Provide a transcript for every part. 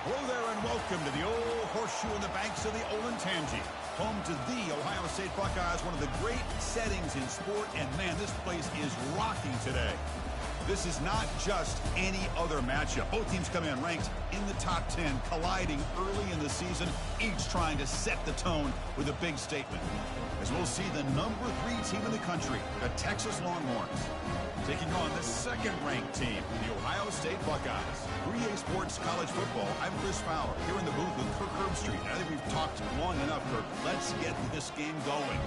Hello there and welcome to the old horseshoe in the banks of the old Ncaa, home to the Ohio State Buckeyes, one of the great settings in sport, and man, this place is rocking today. This is not just any other matchup. Both teams come in ranked in the top 10, colliding early in the season, each trying to set the tone with a big statement. As we'll see the number 3 team in the country, the Texas Longhorns, taking on the second-ranked team, the Ohio State Buckeyes. 3A Sports College Football, I'm Chris Fowler, here in the booth with Kirk Herbstreit. I think we've talked long enough, Kirk. Let's get this game going.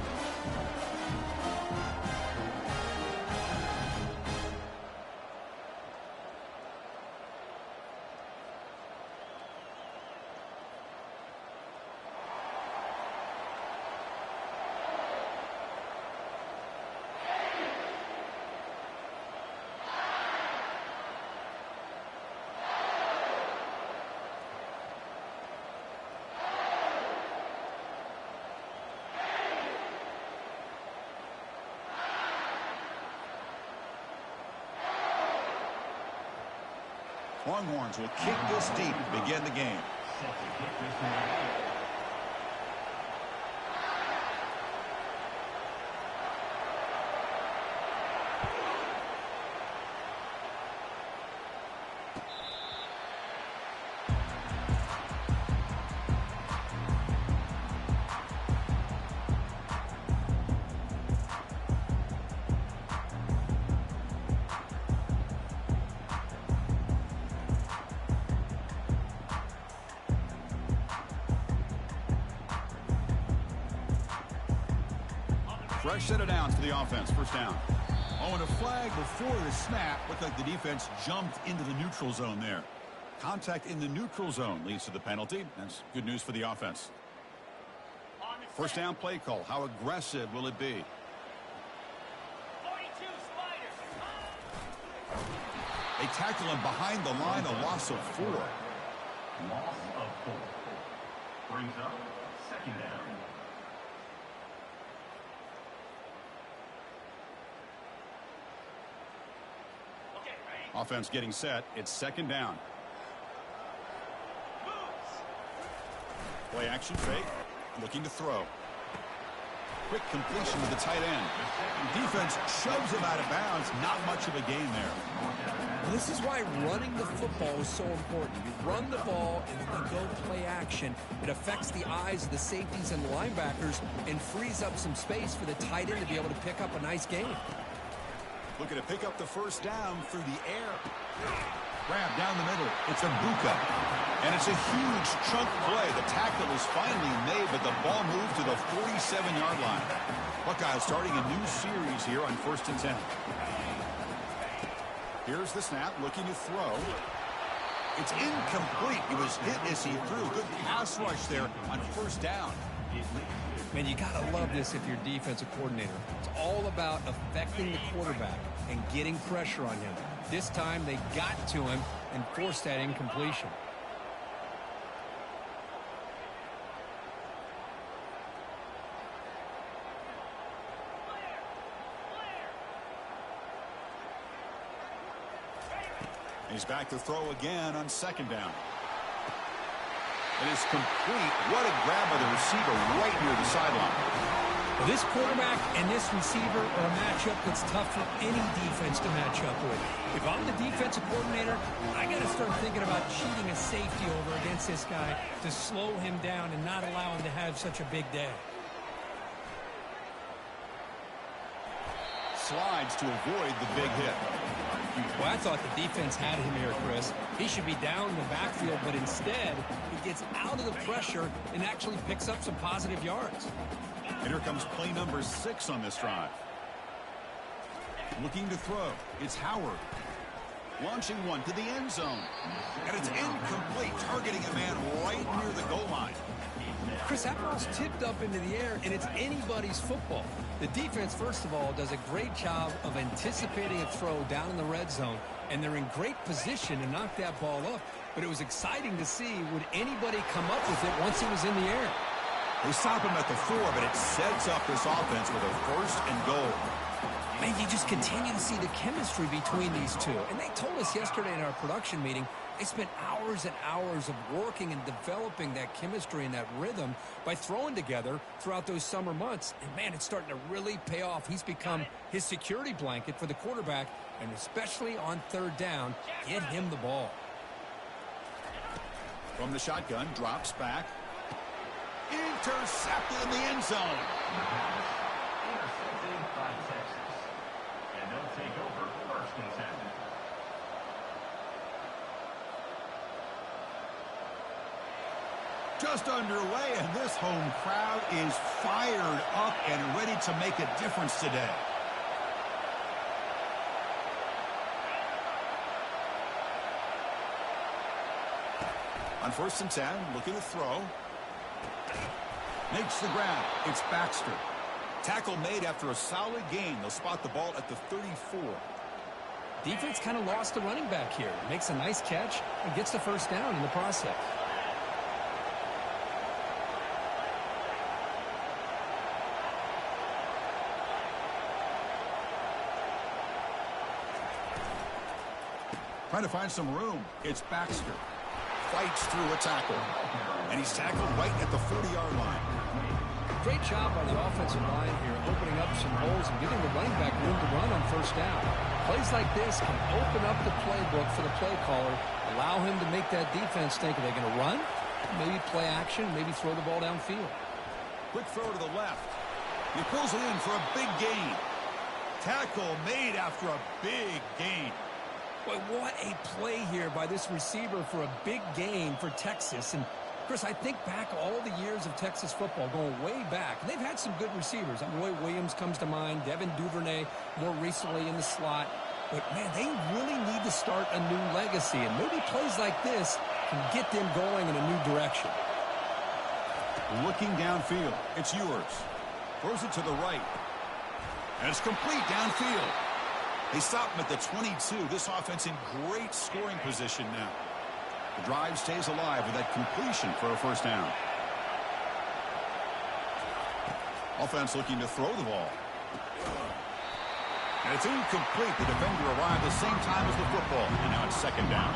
Longhorns will kick this deep to begin the game. Fresh set of downs for the offense. First down. Oh, and a flag before the snap. Looked like the defense jumped into the neutral zone there. Contact in the neutral zone leads to the penalty. That's good news for the offense. First down play call. How aggressive will it be? They tackle him behind the line. A loss of 4. Loss of 4. Brings up second down. Offense getting set. It's second down. Play action fake. Looking to throw. Quick completion to the tight end. Defense shoves him out of bounds. Not much of a gain there. This is why running the football is so important. You run the ball and then you go play action. It affects the eyes of the safeties and the linebackers and frees up some space for the tight end to be able to pick up a nice gain. Looking to pick up the first down through the air. Grab down the middle. It's a Ncaa. And it's a huge chunk play. The tackle is finally made, but the ball moved to the 47-yard line. Buckeyes starting a new series here on 1st and 10. Here's the snap, looking to throw. It's incomplete. He was hit as he threw. Good pass rush there on first down. Man, you got to love this if you're defensive coordinator. It's all about affecting the quarterback and getting pressure on him. This time they got to him and forced that incompletion. He's back to throw again on second down. It is complete. What a grab by the receiver right near the sideline. Well, this quarterback and this receiver are a matchup that's tough for any defense to match up with. If I'm the defensive coordinator, I got to start thinking about cheating a safety over against this guy to slow him down and not allow him to have such a big day. Slides to avoid the big hit. Well, I thought the defense had him here, Chris. He should be down in the backfield, but instead, he gets out of the pressure and actually picks up some positive yards. And here comes play number 6 on this drive. Looking to throw. It's Howard. Launching one to the end zone. And it's incomplete, targeting a man right near the goal line. Chris, that ball's tipped up into the air, and it's anybody's football. The defense, first of all, does a great job of anticipating a throw down in the red zone, and they're in great position to knock that ball up. But it was exciting to see, would anybody come up with it once it was in the air? They stop him at the 4, but it sets up this offense with a 1st and goal. Man, you just continue to see the chemistry between these two. And they told us yesterday in our production meeting, they spent hours and hours of working and developing that chemistry and that rhythm by throwing together throughout those summer months. And, man, it's starting to really pay off. He's become his security blanket for the quarterback, and especially on third down, get him the ball. From the shotgun, drops back. Intercepted in the end zone. Intercepted by Texas. And they'll take over first and 10. Just underway, and this home crowd is fired up and ready to make a difference today. On 1st and 10, looking to throw. Makes the grab. It's Baxter. Tackle made after a solid gain. They'll spot the ball at the 34. Defense kind of lost the running back here. Makes a nice catch and gets the first down in the process. Trying to find some room. It's Baxter. Fights through a tackle. And he's tackled right at the 40-yard line. Great job by the offensive line here, opening up some holes and giving the running back room to run on first down. Plays like this can open up the playbook for the play caller, allow him to make that defense think, are they going to run? Maybe play action, maybe throw the ball downfield. Quick throw to the left. He pulls it in for a big gain. Tackle made after a big gain. Boy, what a play here by this receiver for a big gain for Texas. And, Chris, I think back all the years of Texas football, going way back, and they've had some good receivers. Roy Williams comes to mind, Devin Duvernay more recently in the slot. But, man, they really need to start a new legacy, and maybe plays like this can get them going in a new direction. Looking downfield. It's yours. Throws it to the right. And it's complete downfield. They stop him at the 22. This offense in great scoring position now. The drive stays alive with that completion for a first down. Offense looking to throw the ball. And it's incomplete. The defender arrived at the same time as the football. And now it's second down.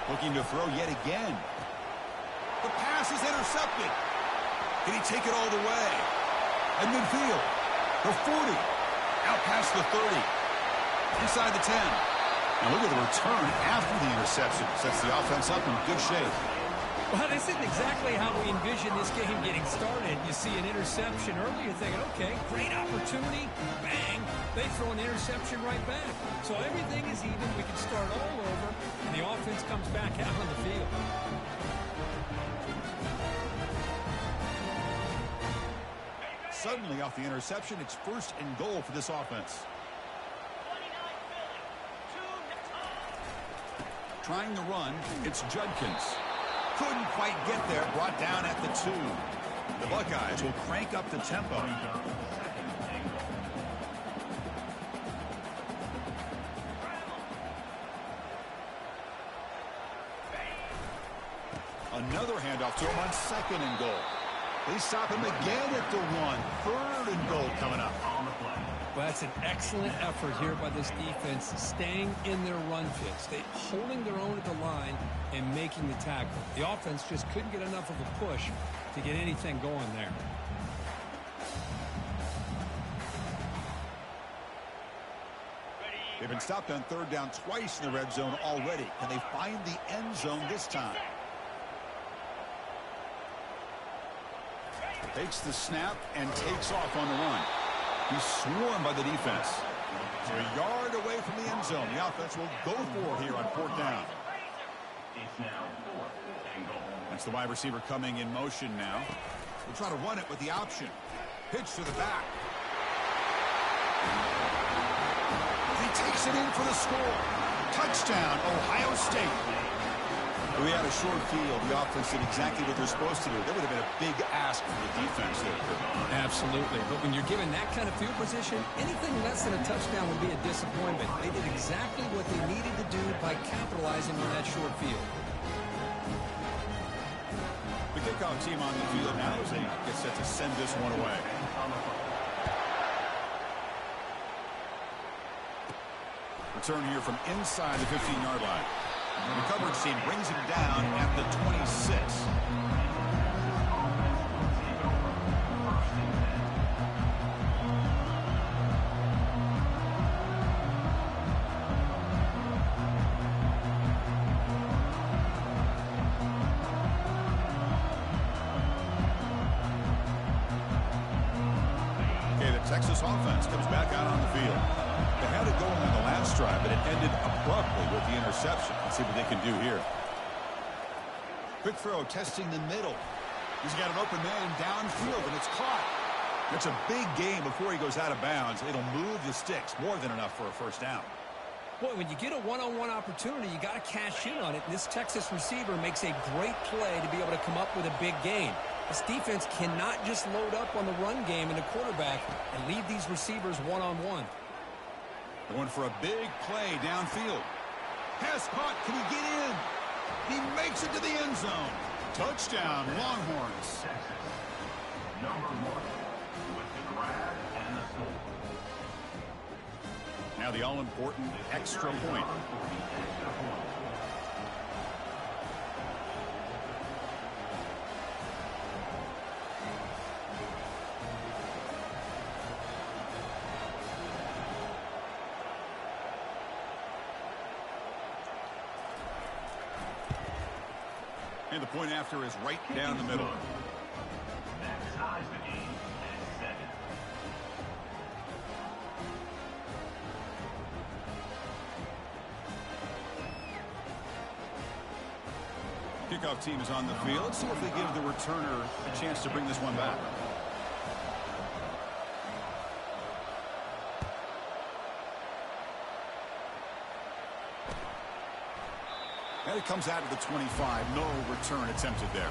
Looking to throw yet again. The pass is intercepted. Can he take it all the way? At midfield. The 40. Out past the 30. Inside the 10. Now look at the return after the interception. Sets the offense up in good shape. Well, this isn't exactly how we envision this game getting started. You see an interception early, you're thinking, okay, great opportunity, bang. They throw an interception right back. So everything is even. We can start all over, and the offense comes back out on the field. Suddenly, off the interception, it's 1st and goal for this offense. Trying to run, it's Judkins. Couldn't quite get there, brought down at the 2. The Buckeyes will crank up the tempo. Another handoff to him on 2nd and goal. They stop him again at the 1. 3rd and goal coming up. Well, that's an excellent effort here by this defense, staying in their run fits. They holding their own at the line and making the tackle. The offense just couldn't get enough of a push to get anything going there. They've been stopped on 3rd down twice in the red zone already. Can they find the end zone this time? Takes the snap and takes off on the run. He's swarmed by the defense. So a yard away from the end zone. The offense will go for it here on 4th down. It's now 4th and goal. That's the wide receiver coming in motion now. We'll try to run it with the option. Pitch to the back. He takes it in for the score. Touchdown, Ohio State. We had a short field. The offense did exactly what they're supposed to do. That would have been a big ask for the defense there. Absolutely. But when you're given that kind of field position, anything less than a touchdown would be a disappointment. They did exactly what they needed to do by capitalizing on that short field. The kickoff team on the field now as they get set to send this one away. Return here from inside the 15-yard line. The coverage team brings him down at the 26. Texas offense comes back out on the field. They had it going on the last drive, but it ended abruptly with the interception. Let's see what they can do here. Quick throw, testing the middle. He's got an open man downfield, and it's caught. It's a big game before he goes out of bounds. It'll move the sticks, more than enough for a first down. Boy, when you get a one-on-one opportunity, you got to cash in on it. And this Texas receiver makes a great play to be able to come up with a big gain. This defense cannot just load up on the run game and the quarterback and leave these receivers one-on-one. Going for a big play downfield. Pass caught. Can he get in? He makes it to the end zone. Touchdown, Longhorns. Number 1 with the grab and the score. Now the all-important extra point. And the point after is right down the middle. That ties the game at 7. Kickoff team is on the field. Let's see if they give the returner a chance to bring this one back. And it comes out of the 25. No return attempted there.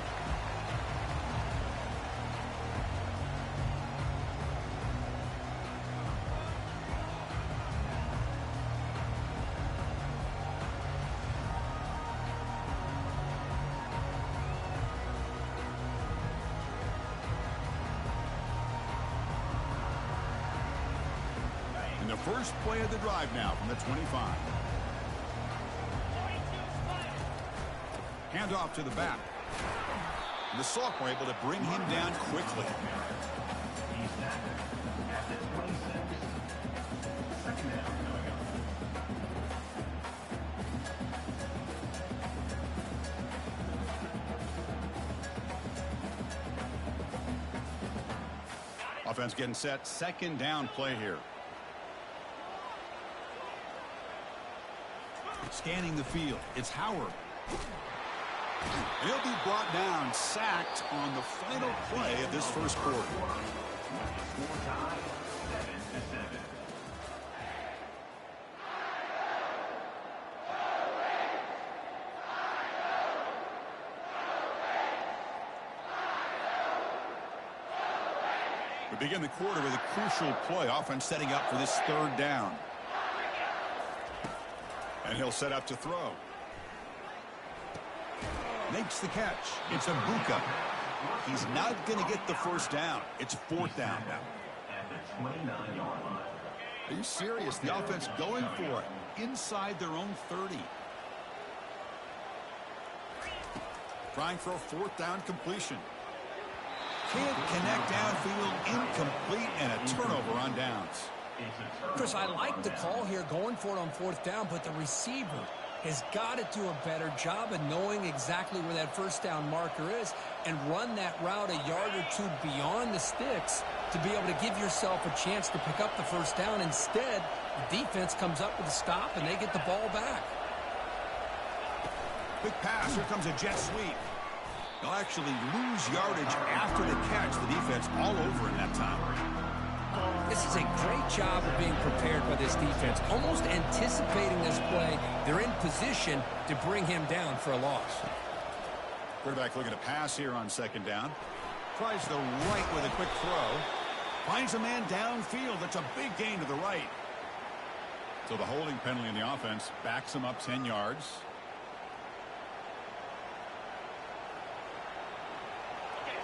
And the first play of the drive now from the 25. Hand off to the back. The Salk were able to bring him down quickly. He's at the 26. Second down coming up. Offense getting set. Second down play here. Scanning the field. It's Howard. He'll be brought down, sacked on the final play of this first quarter. Score tie 7-7. We begin the quarter with a crucial play. Offense setting up for this third down. And he'll set up to throw. Makes the catch. It's Abuka. He's not going to get the first down. It's fourth down now. At the 29-yard line. Are you serious? The offense going for it inside their own 30. Trying for a fourth down completion. Can't connect downfield, incomplete, and a turnover on downs. Chris, I like the call here going for it on fourth down, but the receiver has got to do a better job of knowing exactly where that first down marker is and run that route a yard or two beyond the sticks to be able to give yourself a chance to pick up the first down. Instead, the defense comes up with a stop and they get the ball back. Quick pass. Here comes a jet sweep. They'll actually lose yardage after the catch. The defense all over in that time. This is a great job of being prepared by this defense. Almost anticipating this play, they're in position to bring him down for a loss. Quarterback looking to pass here on second down. Tries the right with a quick throw. Finds a man downfield. That's a big gain to the right. So the holding penalty in the offense backs him up 10 yards.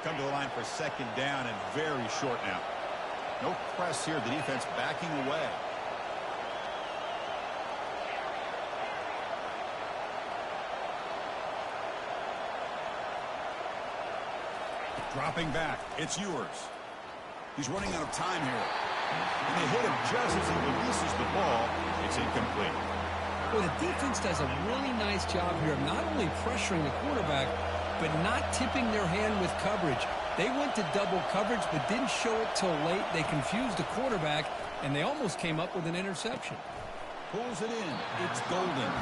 Come to the line for second down and very short now. No press here. The defense backing away. Dropping back. It's Ewers. He's running out of time here. And they hit him just as he releases the ball. It's incomplete. Well, the defense does a really nice job here of not only pressuring the quarterback, but not tipping their hand with coverage. They went to double coverage, but didn't show it till late. They confused the quarterback, and they almost came up with an interception. Pulls it in. It's Golden.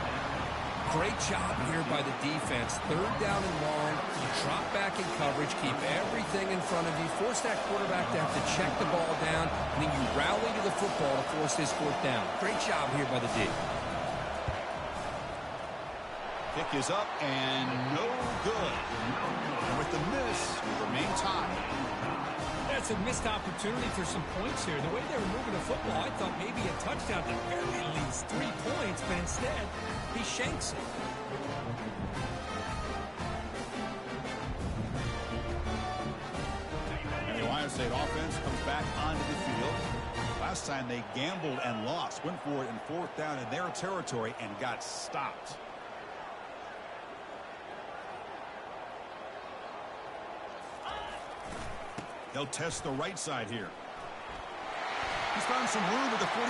Great job here by the defense. Third down and long. You drop back in coverage, keep everything in front of you, force that quarterback to have to check the ball down, and then you rally to the football to force this fourth down. Great job here by the D. Kick is up and no good. And with the miss, we remain tied. That's a missed opportunity for some points here. The way they were moving the football, I thought maybe a touchdown, at the very least 3 points, but instead, he shanks it. And the Ohio State offense comes back onto the field. Last time they gambled and lost. Went for it in fourth down in their territory and got stopped. They'll test the right side here. He's found some room at the 45.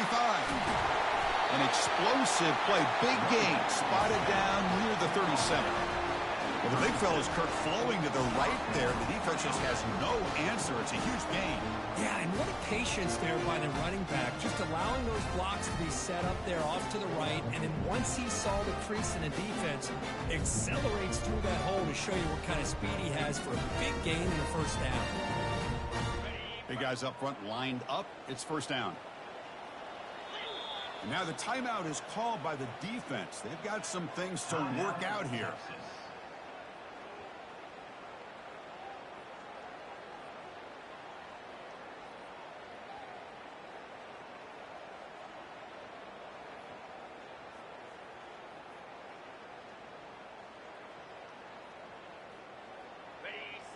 An explosive play. Big gain. Spotted down near the 37. Well, the big fella's Kirk flowing to the right there. The defense just has no answer. It's a huge gain. Yeah, and what a patience there by the running back. Just allowing those blocks to be set up there off to the right. And then once he saw the crease in the defense, accelerates through that hole to show you what kind of speed he has for a big gain and a first down. Big guys up front lined up. It's first down. And now the timeout is called by the defense. They've got some things to work out here.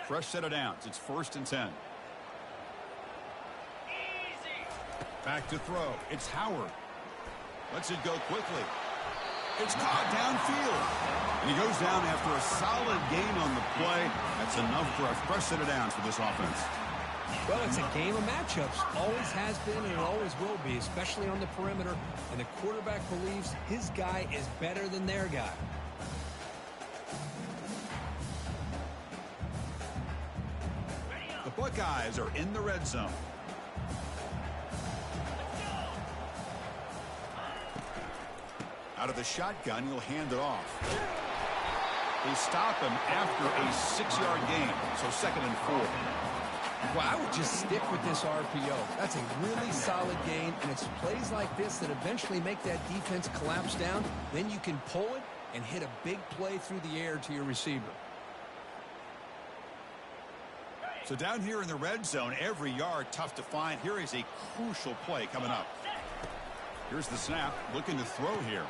Fresh set of downs. It's 1st and 10. Back to throw. It's Howard. Lets it go quickly. It's caught downfield. And he goes down after a solid gain on the play. That's enough for a fresh set of downs for this offense. Well, it's a game of matchups. Always has been and it always will be, especially on the perimeter. And the quarterback believes his guy is better than their guy. The Buckeyes are in the red zone. Out of the shotgun, he'll hand it off. They stop him after a 6-yard gain, so 2nd and 4. Well, I would just stick with this RPO. That's a really solid gain, and it's plays like this that eventually make that defense collapse down. Then you can pull it and hit a big play through the air to your receiver. So down here in the red zone, every yard tough to find. Here is a crucial play coming up. Here's the snap, looking to throw here.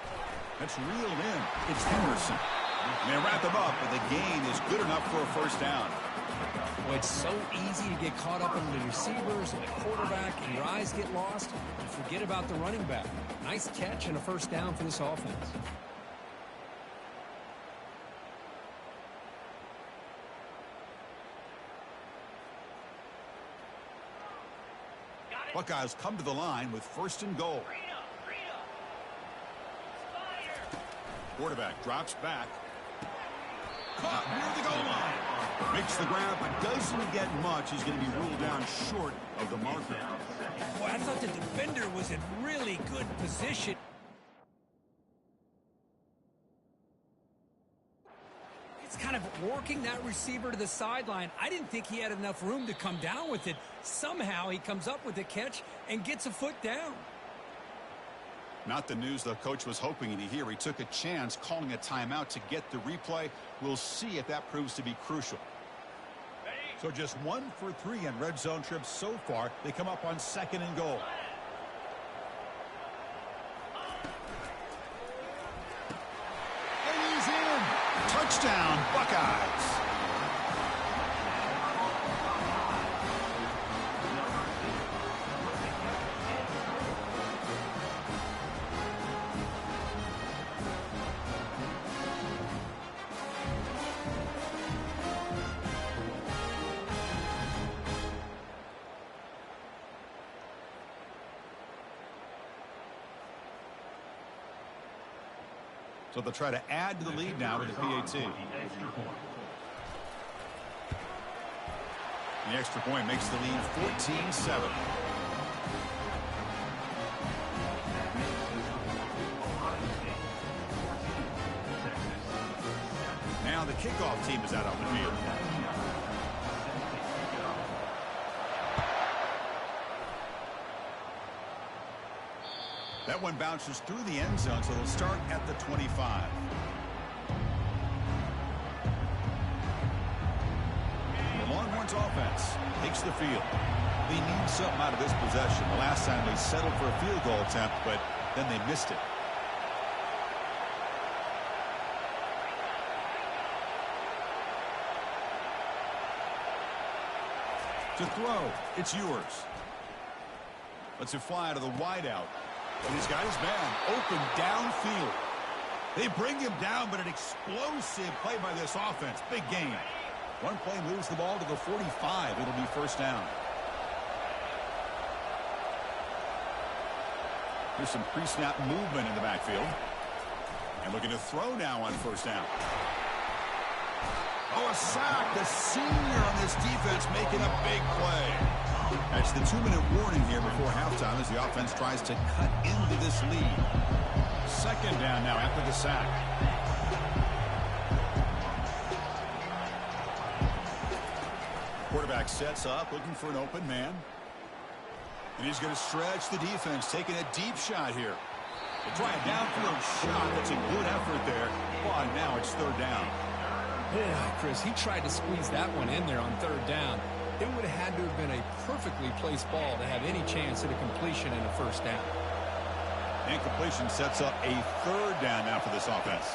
That's reeled in. It's Henderson. And they wrap him up, but the gain is good enough for a first down. Well, it's so easy to get caught up in the receivers and the quarterback, and your eyes get lost, and forget about the running back. Nice catch and a first down for this offense. Buckeyes come to the line with 1st and goal. Quarterback drops back. Caught near the goal line. Makes the grab, but doesn't get much. He's going to be ruled down short of the marker. Boy, I thought the defender was in really good position. It's kind of working that receiver to the sideline. I didn't think he had enough room to come down with it. Somehow he comes up with the catch and gets a foot down. Not the news the coach was hoping to hear. He took a chance calling a timeout to get the replay. We'll see if that proves to be crucial. So just 1 for 3 in red zone trips so far. They come up on 2nd and goal. Touchdown, Buckeyes. So they'll try to add to the lead now with the PAT. The extra point makes the lead 14-7. Now the kickoff team is out on the field. That one bounces through the end zone, so they'll start at the 25. The Longhorns offense takes the field. They need something out of this possession. The last time they settled for a field goal attempt, but then they missed it. To throw, it's yours. Lets it fly to the wideout. And he's got his man open downfield. They bring him down, but an explosive play by this offense. Big game. One play moves the ball to the 45. It'll be first down. Here's some pre-snap movement in the backfield. And looking to throw now on first down. Oh, a sack. The senior on this defense making a big play. That's the 2-minute warning here before halftime as the offense tries to cut into this lead. Second down now after the sack. Quarterback sets up, looking for an open man. And he's going to stretch the defense, taking a deep shot here. They try a downfield shot. That's a good effort there. But now it's third down. Yeah, Chris, he tried to squeeze that one in there on third down. It would have had to have been a perfectly placed ball to have any chance at a completion and a first down. And completion sets up a third down now for this offense.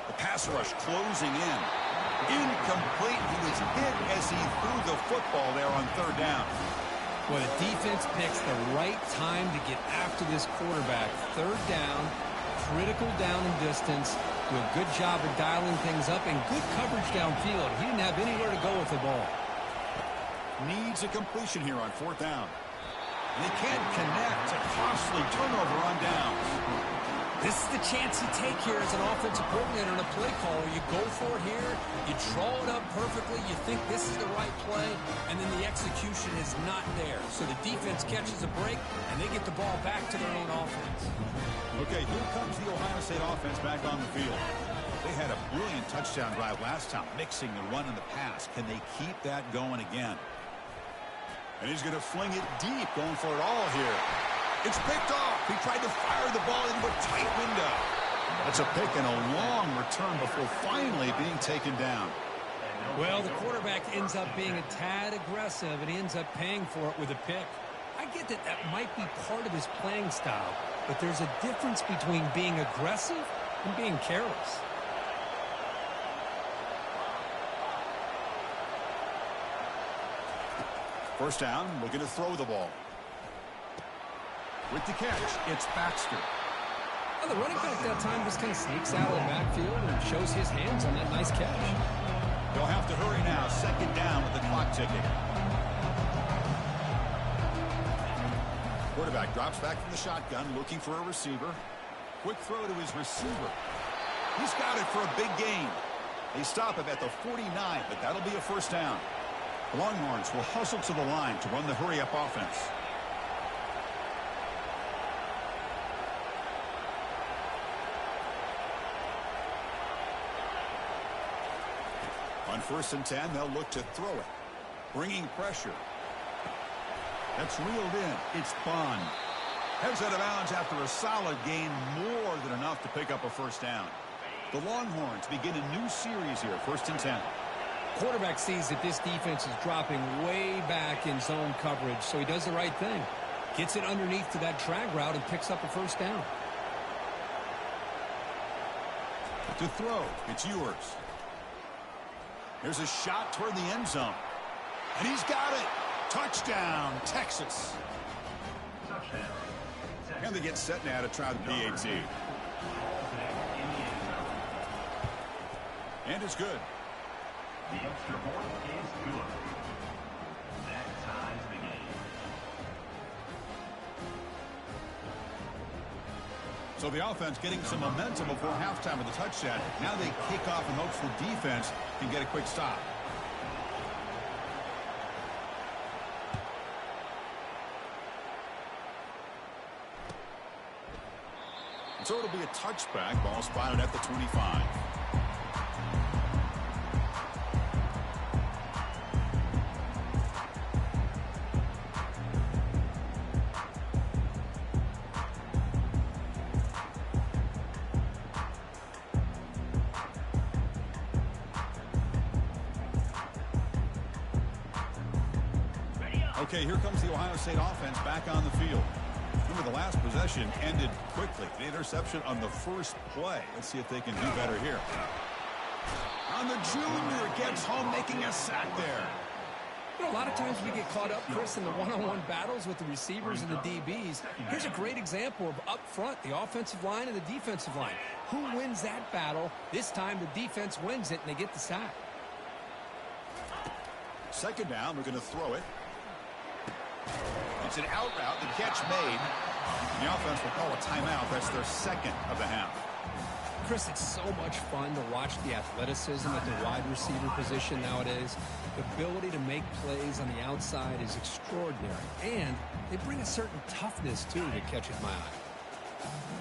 The pass rush closing in. Incomplete. He was hit as he threw the football there on third down. Well, the defense picks the right time to get after this quarterback. Third down, critical down and distance. Do a good job of dialing things up and good coverage downfield. He didn't have anywhere to go with the ball. Needs a completion here on fourth down. And they can't connect. A costly turnover on downs. This is the chance you take here as an offensive coordinator and a play caller. You go for it here. You draw it up perfectly. You think this is the right play, and then the execution is not there. So the defense catches a break, and they get the ball back to their own offense. Okay, here comes the Ohio State offense back on the field. They had a brilliant touchdown drive last time, mixing the run and the pass. Can they keep that going again? And he's going to fling it deep, going for it all here. It's picked off. He tried to fire the ball into a tight window. That's a pick and a long return before finally being taken down. Well, the quarterback ends up being a tad aggressive, and he ends up paying for it with a pick. I get that that might be part of his playing style, but there's a difference between being aggressive and being careless. First down, looking to throw the ball. With the catch, it's Baxter. Well, the running back that time just kind of sneaks out of the backfield and shows his hands on that nice catch. They'll have to hurry now. Second down with the clock ticking. Quarterback drops back from the shotgun, looking for a receiver. Quick throw to his receiver. He's got it for a big gain. They stop him at the 49, but that'll be a first down. The Longhorns will hustle to the line to run the hurry-up offense. On 1st and 10, they'll look to throw it. Bringing pressure. That's reeled in. It's Bond. Heads out of bounds after a solid gain, more than enough to pick up a first down. The Longhorns begin a new series here, 1st and 10. Quarterback sees that this defense is dropping way back in zone coverage, so he does the right thing. Gets it underneath to that drag route and picks up a first down. To throw, it's yours. Here's a shot toward the end zone. And he's got it. Touchdown, Texas. Touchdown. And they get set now to try the PAT. And it's good. The extra point is good. That ties the game. So the offense getting some momentum before halftime with a touchdown. Now they kick off in hopes the defense can get a quick stop. So it'll be a touchback. Ball spotted at the 25. Okay, here comes the Ohio State offense back on the field. Remember, the last possession ended quickly. The interception on the first play. Let's see if they can do better here. On the junior, gets home, making a sack there. You know, a lot of times we get caught up, Chris, in the one-on-one battles with the receivers and the DBs. Here's a great example of up front, the offensive line and the defensive line. Who wins that battle? This time the defense wins it, and they get the sack. Second down, we're going to throw it. It's an out route, the catch made. The offense will call a timeout. That's their second of the half. Chris, it's so much fun to watch the athleticism at the wide receiver position nowadays. The ability to make plays on the outside is extraordinary. And they bring a certain toughness, too, that catches my eye.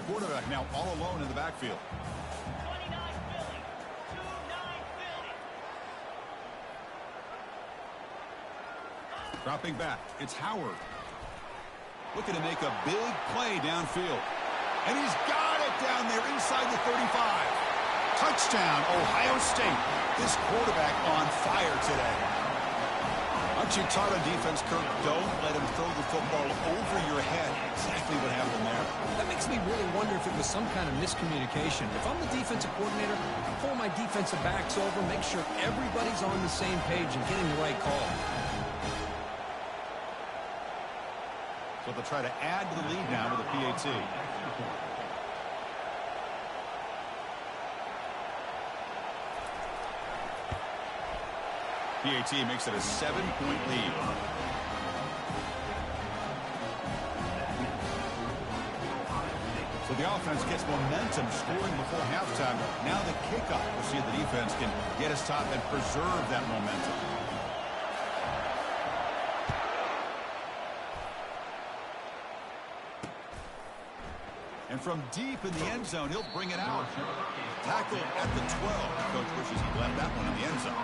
The quarterback now all alone in the backfield. 29 Philly. 29 Philly. Dropping back, it's Howard. Looking to make a big play downfield. And he's got it down there inside the 35. Touchdown, Ohio State. This quarterback on fire today. Aren't you taught on defense, Kirk? Don't let him throw the football over your head. Exactly what happened there. That makes me really wonder if it was some kind of miscommunication. If I'm the defensive coordinator, I pull my defensive backs over, make sure everybody's on the same page and getting the right call. So they'll try to add to the lead now with a PAT. PAT makes it a 7-point lead. So the offense gets momentum scoring before halftime. Now the kickoff. We'll see if the defense can get us top and preserve that momentum. And from deep in the end zone, he'll bring it out. Tackle at the 12. Coach wishes he left that one in the end zone.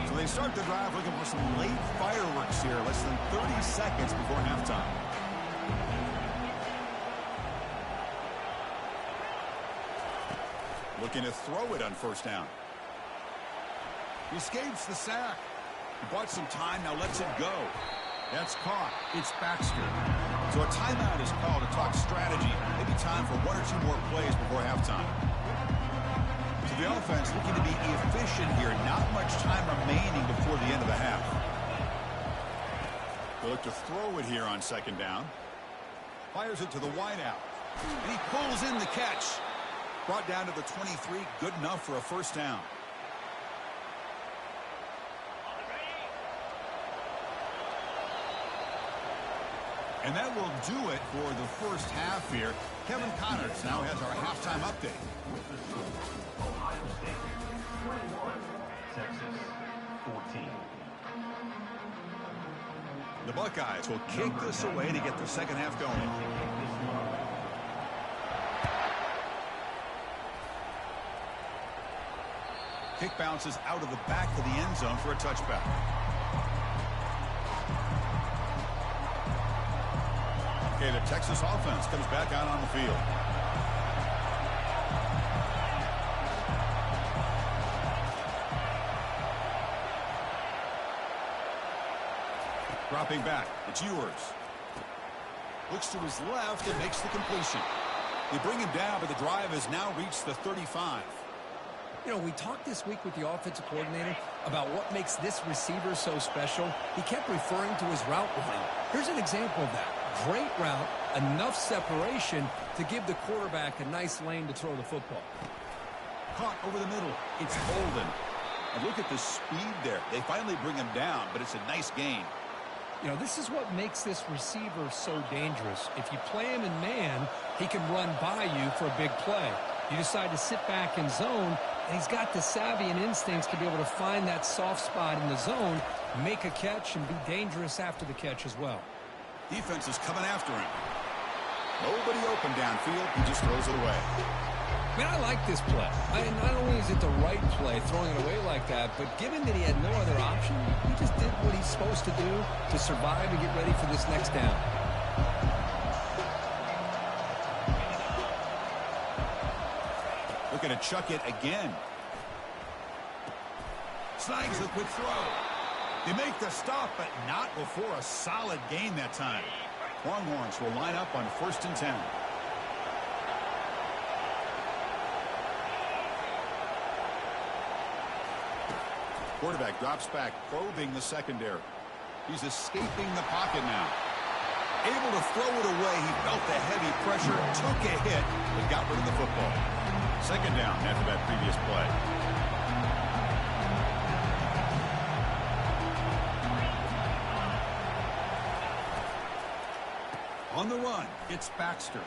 So they start the drive looking for some late fireworks here. Less than 30 seconds before halftime. Looking to throw it on first down. He escapes the sack. He bought some time, now lets it go. That's caught. It's Baxter. So a timeout is called to talk strategy. Maybe time for one or two more plays before halftime. So the offense looking to be efficient here. Not much time remaining before the end of the half. They look to throw it here on second down. Fires it to the wideout. And he pulls in the catch. Brought down to the 23. Good enough for a first down. And that will do it for the first half here. Kevin Connors now has our halftime update. Ohio State 21, Texas 14. The Buckeyes will kick this away to get the second half going. Kick bounces out of the back of the end zone for a touchback. Okay, the Texas offense comes back out on the field. Dropping back. It's yours. Looks to his left and makes the completion. They bring him down, but the drive has now reached the 35. You know, we talked this week with the offensive coordinator about what makes this receiver so special. He kept referring to his route running. Here's an example of that. Great route, enough separation to give the quarterback a nice lane to throw the football. Caught over the middle. It's Holden. And look at the speed there. They finally bring him down, but it's a nice gain. You know, this is what makes this receiver so dangerous. If you play him in man, he can run by you for a big play. You decide to sit back in zone, and he's got the savvy and instincts to be able to find that soft spot in the zone, make a catch, and be dangerous after the catch as well. Defense is coming after him. Nobody open downfield. He just throws it away. Man, I like this play. Not only is it the right play, throwing it away like that, but given that he had no other option, he just did what he's supposed to do to survive and get ready for this next down. Looking to chuck it again. Snags a quick throw. They make the stop, but not before a solid gain that time. Longhorns will line up on 1st and 10. Quarterback drops back, probing the secondary. He's escaping the pocket now. Able to throw it away. He felt the heavy pressure, took a hit, but got rid of the football. 2nd down after that previous play. On the run, it's Baxter.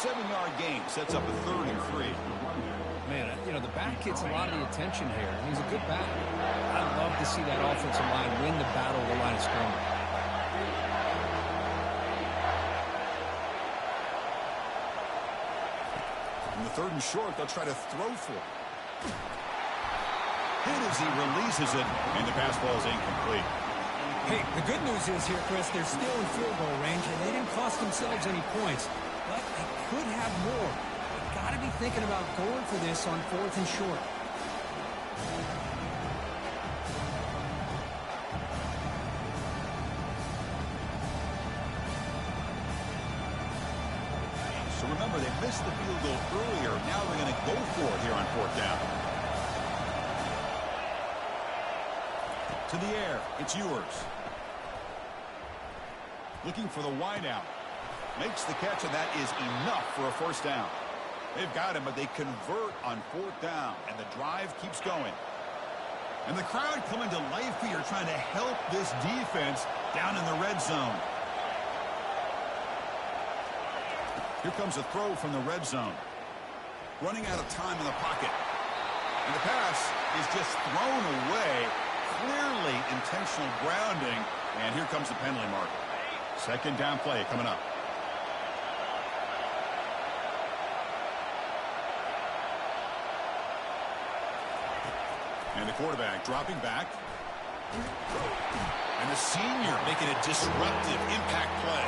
7-yard gain sets up a 3rd and 3. Man, you know, the back gets a lot of the attention here, and he's a good back. I'd love to see that offensive line win the battle of the line of scrimmage. In the 3rd and short, they'll try to throw for it. Hit as he releases it, and the pass ball is incomplete. Hey, the good news is here, Chris, they're still in field goal range, and they didn't cost themselves any points. But they could have more. They've got to be thinking about going for this on 4th and short. So remember, they missed the field goal earlier. Now they're going to go for it here on 4th down. To the air. It's yours. Looking for the wideout. Makes the catch, and that is enough for a 1st down. They've got him, but they convert on 4th down, and the drive keeps going. And the crowd coming to life here, trying to help this defense down in the red zone. Here comes a throw from the red zone. Running out of time in the pocket. And the pass is just thrown away. Clearly intentional grounding. And here comes the penalty mark. 2nd down play coming up. And the quarterback dropping back. And the senior making a disruptive impact play.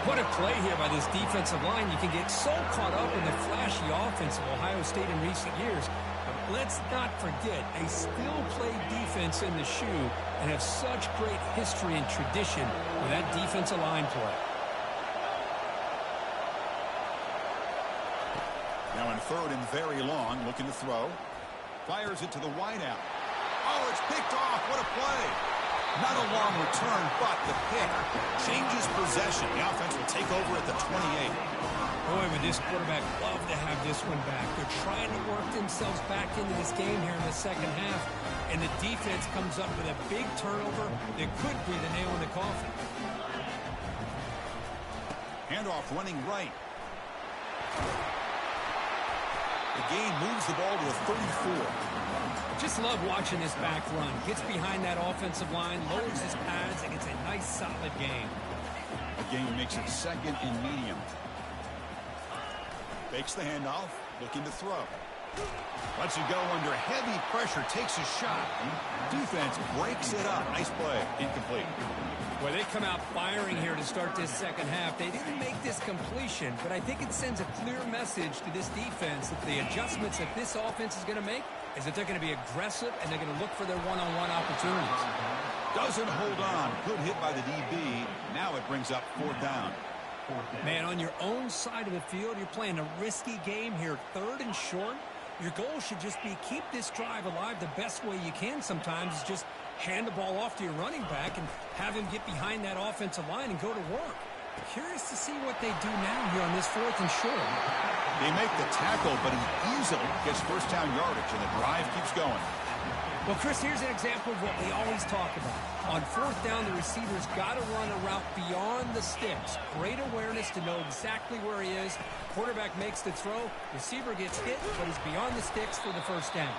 What a play here by this defensive line. You can get so caught up in the flashy offense of Ohio State in recent years. But let's not forget, they still play defense in the shoe and have such great history and tradition with that defensive line play. Now in 3rd and very long, looking to throw. Fires it to the wideout. Oh, it's picked off. What a play. Not a long return, but the pick changes possession. The offense will take over at the 28. Boy, would this quarterback love to have this one back. They're trying to work themselves back into this game here in the 2nd half, and the defense comes up with a big turnover that could be the nail in the coffin. Handoff running right. The gain moves the ball to a 34. Just love watching this back run. Gets behind that offensive line, lowers his pads, and gets a nice, solid gain. The gain makes it 2nd and medium. Fakes the handoff, looking to throw. Lets it go under heavy pressure, takes a shot. Defense breaks it up. Nice play, incomplete. Well, they come out firing here to start this 2nd half. They didn't make this completion, but I think it sends a clear message to this defense that the adjustments that this offense is going to make is that they're going to be aggressive and they're going to look for their one-on-one opportunities. Doesn't hold on. Good hit by the DB. Now it brings up 4th down. Man, on your own side of the field, you're playing a risky game here. 3rd and short. Your goal should just be keep this drive alive the best way you can sometimes is just hand the ball off to your running back and have him get behind that offensive line and go to work. Curious to see what they do now here on this 4th and short. They make the tackle, but he easily gets first down yardage, and the drive keeps going. Well, Chris, here's an example of what we always talk about. On 4th down, the receiver's got to run a route beyond the sticks. Great awareness to know exactly where he is. Quarterback makes the throw. Receiver gets hit, but he's beyond the sticks for the first down.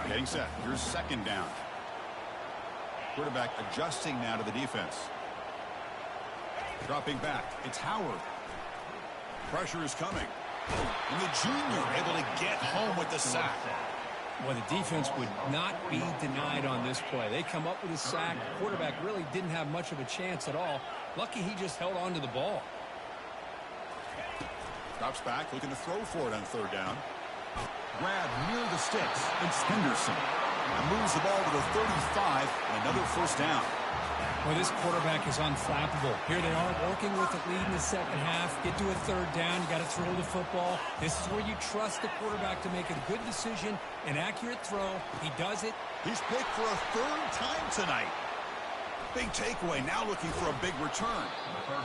Getting set. Here's 2nd down. Quarterback adjusting now to the defense. Dropping back. It's Howard. Pressure is coming. And the junior able to get home with the sack. Well, the defense would not be denied on this play. They come up with a sack. The quarterback really didn't have much of a chance at all. Lucky he just held on to the ball. Drops back, looking to throw for it on 3rd down. Grab near the sticks. It's Henderson. And moves the ball to the 35, and another first down. Well, this quarterback is unflappable. Here they are working with the lead in the second half. Get to a 3rd down. You got to throw the football. This is where you trust the quarterback to make a good decision, an accurate throw. He does it. He's picked for a 3rd time tonight. Big takeaway, now looking for a big return.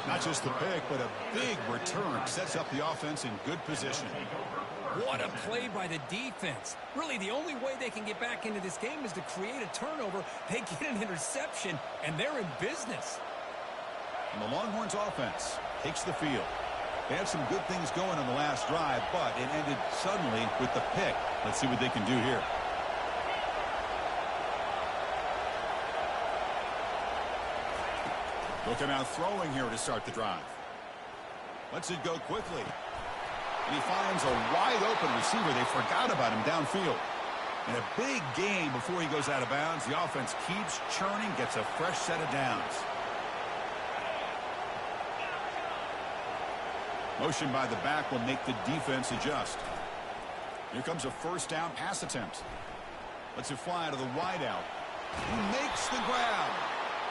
Not just the pick, but a big return. Sets up the offense in good position. What a play by the defense. Really, the only way they can get back into this game is to create a turnover. They get an interception, and they're in business. And the Longhorns offense takes the field. They had some good things going on the last drive, but it ended suddenly with the pick. Let's see what they can do here. Looking out throwing here to start the drive. Lets it go quickly. And he finds a wide-open receiver. They forgot about him downfield. In a big game before he goes out of bounds, the offense keeps churning, gets a fresh set of downs. Motion by the back will make the defense adjust. Here comes a first down pass attempt. Lets it fly to the wideout. He makes the grab.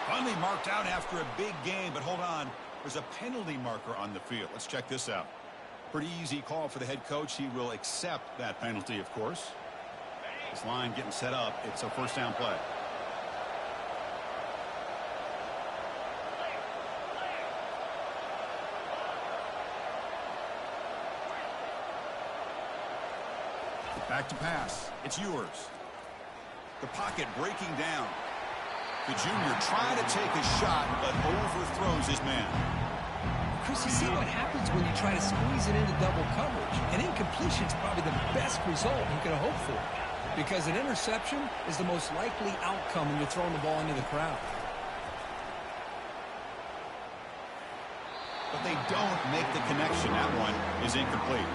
Finally marked out after a big game, but hold on. There's a penalty marker on the field. Let's check this out. Pretty easy call for the head coach. He will accept that penalty, of course. This line getting set up. It's a first down play. Back to pass. It's yours. The pocket breaking down. The junior trying to take a shot, but overthrows his man. Chris, you see what happens when you try to squeeze it into double coverage. An incompletion is probably the best result you could have hoped for, because an interception is the most likely outcome when you're throwing the ball into the crowd. But they don't make the connection. That one is incomplete.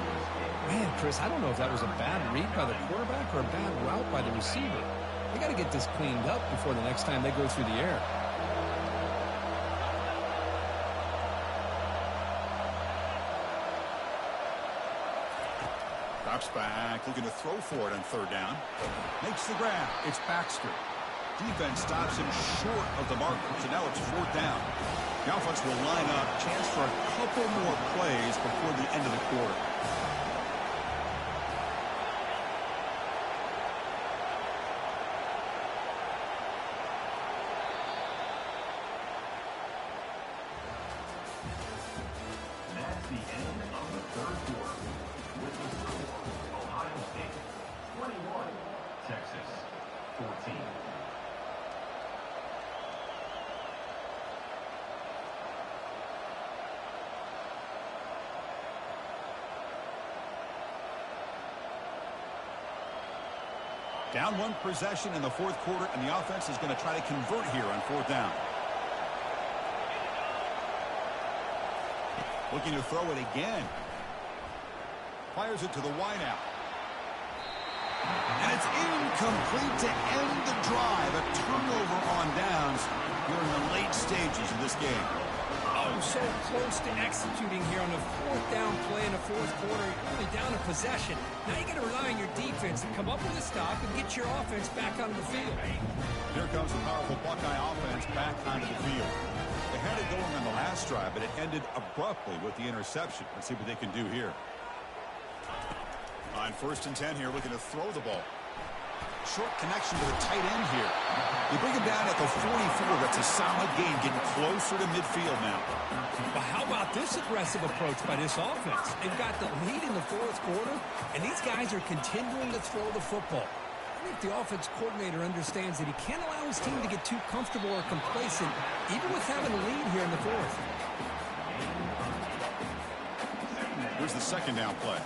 Man, Chris, I don't know if that was a bad read by the quarterback or a bad route by the receiver. They got to get this cleaned up before the next time they go through the air. Drops back, looking to throw for it on third down. Makes the grab. It's Baxter. Defense stops him short of the marker, so now it's fourth down. The offense will line up. Chance for a couple more plays before the end of the quarter. That's the end of the third quarter. With the score, Ohio State 21, Texas 14. Down one possession in the fourth quarter, and the offense is going to try to convert here on fourth down. Looking to throw it again. Fires it to the wideout. And it's incomplete to end the drive. A turnover on downs here in the late stages of this game. A come so close to executing here on the fourth down play in the fourth quarter. You're really down a possession. Now you got to rely on your defense to come up with a stop and get your offense back onto the field. Here comes the powerful Buckeye offense back onto the field. They had it going on the last drive, but it ended abruptly with the interception. Let's see what they can do here. On 1st and 10 here, looking to throw the ball. Short connection to the tight end here. You bring him down at the 44. That's a solid gain, getting closer to midfield now. But how about this aggressive approach by this offense? They've got the lead in the fourth quarter, and these guys are continuing to throw the football. I think the offense coordinator understands that he can't allow his team to get too comfortable or complacent, even with having a lead here in the fourth. Here's the 2nd down play.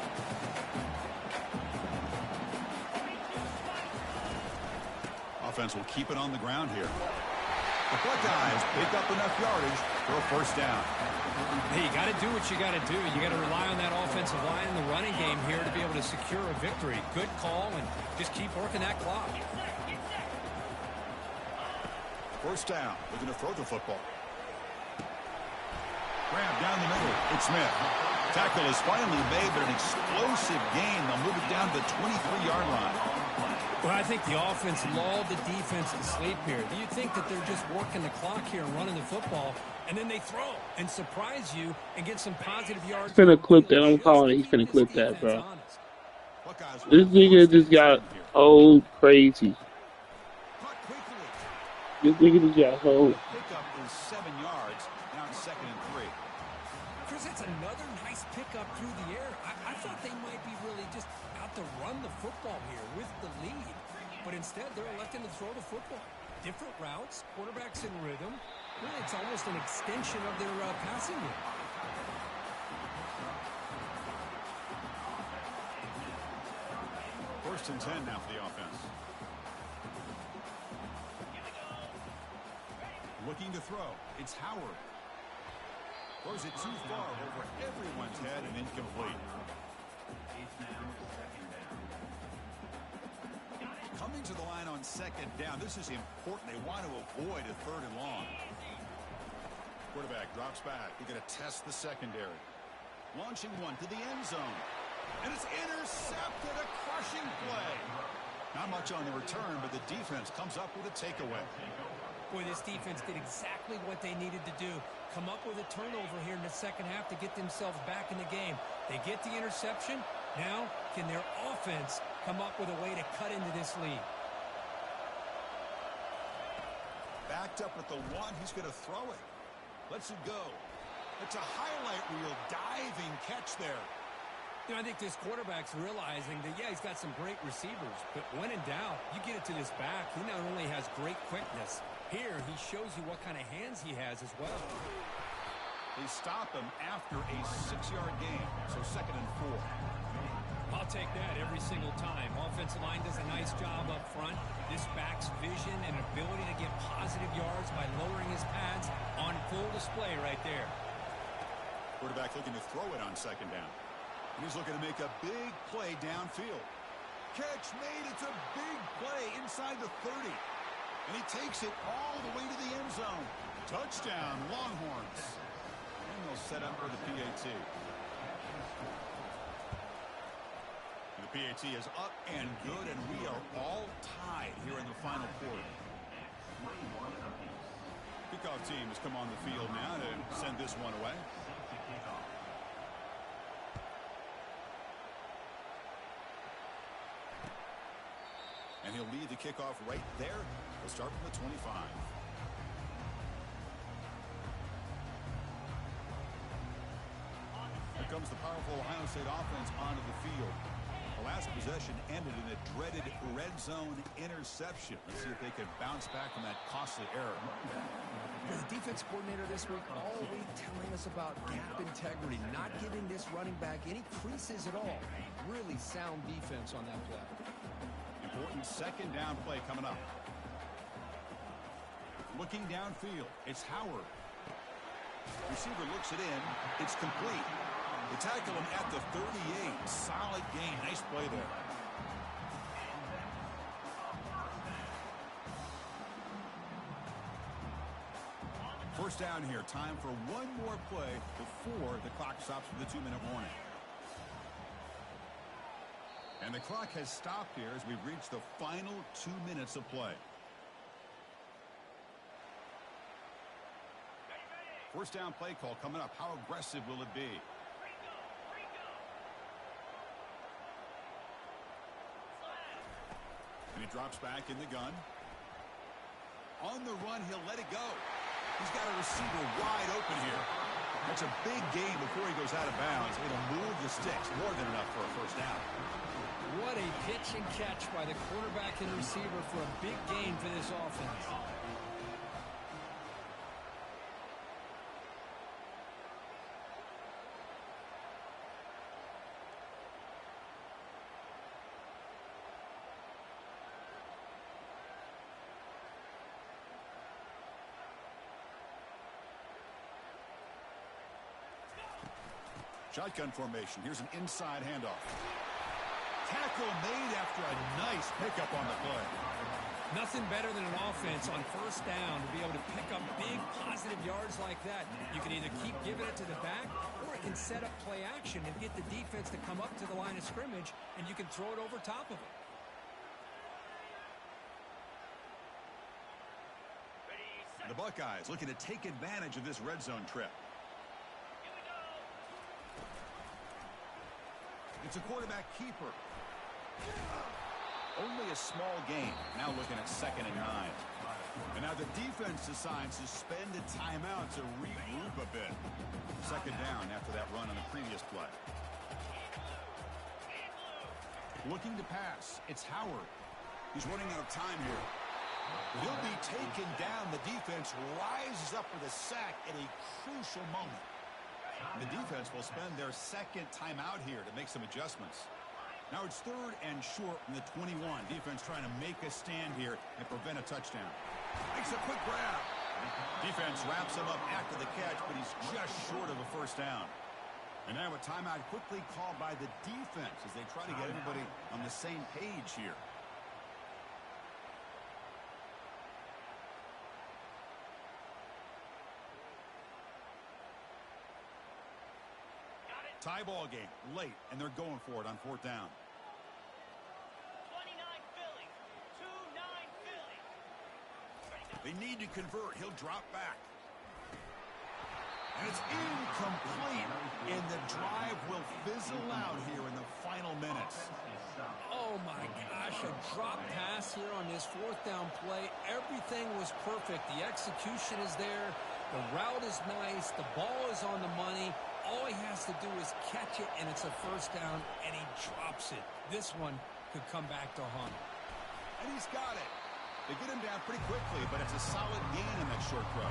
Offense will keep it on the ground here. The Buckeyes pick up enough yardage for a 1st down. Hey, you got to do what you got to do. You got to rely on that offensive line in the running game here to be able to secure a victory. Good call, and just keep working that clock. 1st down. Looking to throw the football. Grab down the middle. It's Smith. Tackle is finally made, but an explosive gain. They'll move it down to the 23-yard line. Well, I think the offense lulled the defense to sleep here. Do you think that they're just working the clock here and running the football, and then they throw and surprise you and get some positive yards? He's finna clip that. I'm calling it. He's finna clip that, bro. This nigga just got old crazy. This nigga just got old. Pickup is 7 yards. Now it's 2nd and 3. Chris, that's another nice pickup through the air. I thought they might be really just out to run the football here with the lead. But instead, they're electing to throw the football. Different routes, quarterbacks in rhythm. Really, it's almost an extension of their passing game. First and 10 now for the offense. Looking to throw. It's Howard. Throws it too far over everyone's head and incomplete. Coming to the line on 2nd down. This is important. They want to avoid a 3rd and long. Quarterback drops back. They're going to test the secondary. Launching one to the end zone. And it's intercepted. A crushing play. Not much on the return, but the defense comes up with a takeaway. Boy, this defense did exactly what they needed to do. Come up with a turnover here in the second half to get themselves back in the game. They get the interception. Now, can their offense come up with a way to cut into this lead? Backed up at the 1. He's going to throw it. Lets it go. It's a highlight reel diving catch there. You know, I think this quarterback's realizing that, yeah, he's got some great receivers, but when in doubt, you get it to this back. He not only has great quickness, here he shows you what kind of hands he has as well. They stop him after a 6-yard gain, so 2nd and 4. I'll take that every single time. Offensive line does a nice job up front. This back's vision and ability to get positive yards by lowering his pads on full display right there. Quarterback looking to throw it on 2nd down. He's looking to make a big play downfield. Catch made. It's a big play inside the 30. And he takes it all the way to the end zone. Touchdown, Longhorns. And they'll set up for the PAT. The PAT is up and good, and we are all tied here in the final quarter. Kickoff team has come on the field now to send this one away. And he'll lead the kickoff right there. He'll start from the 25. Here comes the powerful Ohio State offense onto the field. The last possession ended in a dreaded red zone interception. Let's see if they can bounce back from that costly error. The defense coordinator this week all week telling us about gap integrity, not giving this running back any creases at all. Really sound defense on that play. Important 2nd down play coming up. Looking downfield, it's Howard. Receiver looks it in. It's complete. They tackle him at the 38. Solid gain. Nice play there. first down here. Time for one more play before the clock stops for the 2-minute warning. And the clock has stopped here as we've reached the final 2 minutes of play. First down play call coming up. How aggressive will it be? And he drops back in the gun. On the run, he'll let it go. He's got a receiver wide open here. That's a big gain before he goes out of bounds. It'll move the sticks more than enough for a first down. What a pitch and catch by the quarterback and receiver for a big gain for this offense. Shotgun formation. Here's an inside handoff. Tackle made after a nice pickup on the play. Nothing better than an offense on first down to be able to pick up big positive yards like that. You can either keep giving it to the back, or it can set up play action and get the defense to come up to the line of scrimmage, and you can throw it over top of it. The Buckeyes looking to take advantage of this red zone trip. It's a quarterback keeper. Only a small gain. Now looking at 2nd and 9. And now the defense decides to spend a timeout to regroup a bit. 2nd down after that run on the previous play. Looking to pass. It's Howard. He's running out of time here. He'll be taken down. The defense rises up with a sack at a crucial moment. The defense will spend their 2nd timeout here to make some adjustments. Now it's 3rd and short from the 21. Defense trying to make a stand here and prevent a touchdown. Makes a quick grab. Defense wraps him up after the catch, but he's just short of a first down. And now a timeout quickly called by the defense as they try to get everybody on the same page here. Tie ball game late, and they're going for it on 4th down. 29 Philly. 2-9 Philly. They need to convert. He'll drop back. And it's incomplete, and the drive will fizzle out here in the final minutes. Oh, my gosh, a drop pass here on this 4th down play. Everything was perfect. The execution is there. The route is nice. The ball is on the money. All he has to do is catch it, and it's a first down, and he drops it. This one could come back to haunt him. And he's got it. They get him down pretty quickly, but it's a solid gain in that short throw.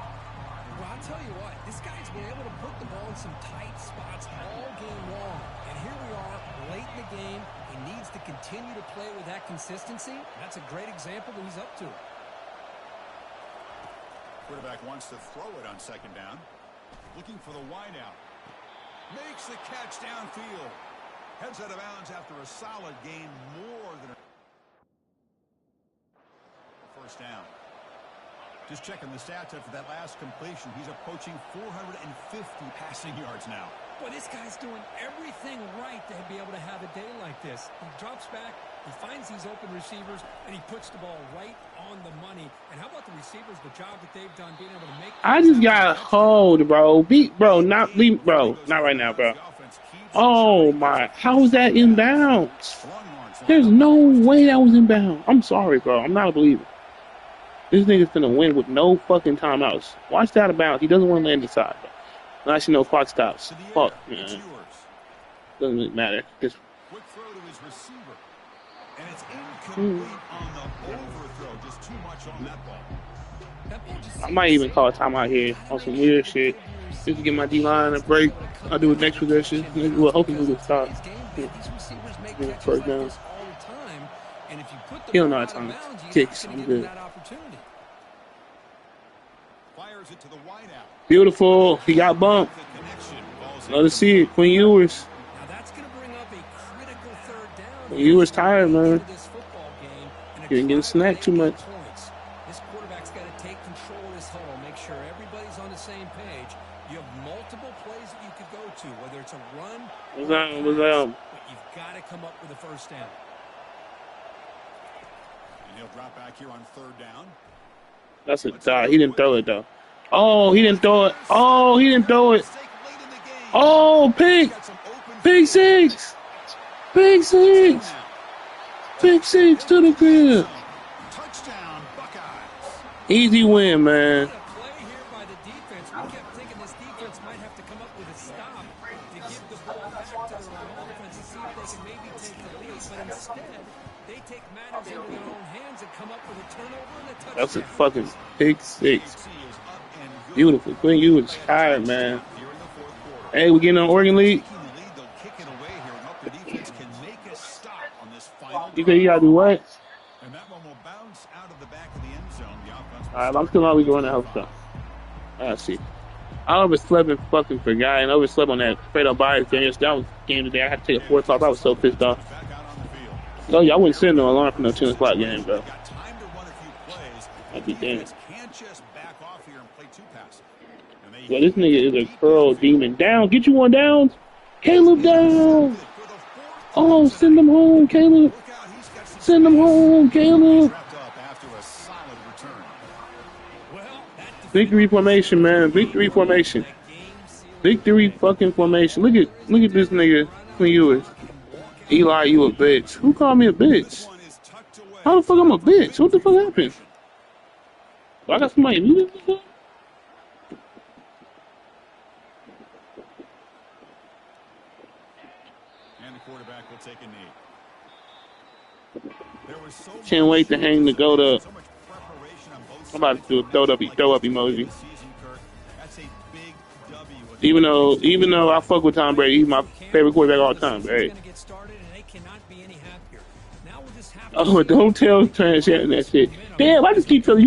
Well, I'll tell you what, this guy's been able to put the ball in some tight spots all game long. And here we are, late in the game. He needs to continue to play with that consistency. That's a great example that he's up to it. Quarterback wants to throw it on 2nd down. Looking for the wideout. Makes the catch downfield. Heads out of bounds after a solid gain, more than a first down. Just checking the stats after that last completion. He's approaching 450 passing yards now. Boy, this guy's doing everything right to be able to have a day like this. He drops back, he finds these open receivers, and he puts the ball right on the money. And how about the receivers, the job that they've done being able to make... I just got hold, bro. Not right now, bro. Oh, my. How was that inbounds? There's no way that was inbounds. I'm sorry, bro. I'm not a believer. This nigga's finna win with no fucking timeouts. Watch that out of bounds. He doesn't want to land inside, bro. Unless you know clock stops. Fuck, man. Doesn't really matter. Just... Quick throw to his receiver. And it's incomplete on the overthrow. Just too much on that ball. I might even call a timeout here on some weird shit. Just to get my D-line a break. I'll do it next possession. Well, hopefully we'll stop. First down. He don't know how to kicks. I'm good. Fires it to the wideout. Beautiful. He got bumped. Love to see it. Quinn Ewers. Now that's going to bring up a critical 3rd down. Quinn Ewers tired, man. He didn't get snacked too much. This quarterback's got to take control of this huddle, make sure everybody's on the same was But you've got to come up with a first down. And he'll drop back here on third down. That's a die. He didn't throw it though. Oh, he didn't throw it. Oh, he didn't throw it. Oh, pick. Pick six. Pick six. Pick six to the crib. Touchdown, Buckeyes. Easy win, man. What a play here by the defense. We kept thinking this defense might have to come up with a stop to give the ball back to their own offense to see if they can maybe take the lead. But instead, they take matters into their own hands and come up with a turnover and a touchdown. That's a fucking pick six. Beautiful. Quinn, you was tired, man. Hey, we getting on Oregon League. You think you gotta do what? And that one will bounce out of the back of the end zone. The offense. Alright, I'm still always going to help stuff. Let's see. I overslept and fucking forgot and overslept on that Fredo Bias game. That was game today. I had to take a 4 o'clock. I was so pissed off. No, y'all wouldn't send no alarm for no 10 o'clock game, bro. I'd be damned. Well, this nigga is a curl demon. Down. Get you one down. Caleb down. Oh, send them home, Caleb. Send them home, Caleb. Victory formation, man. Victory formation. Victory fucking formation. Look at this nigga. Quinn Ewers. Eli, you a bitch. Who called me a bitch? How the fuck I'm a bitch? What the fuck happened? Do I got somebody muted or something? And the quarterback will take a knee. Can't wait to hang the goat up. I'm about to do a throw up emoji. Even though I fuck with Tom Brady, he's my favorite quarterback of all time. Right? Oh, don't tell Trans that shit. Damn, I just keep telling you.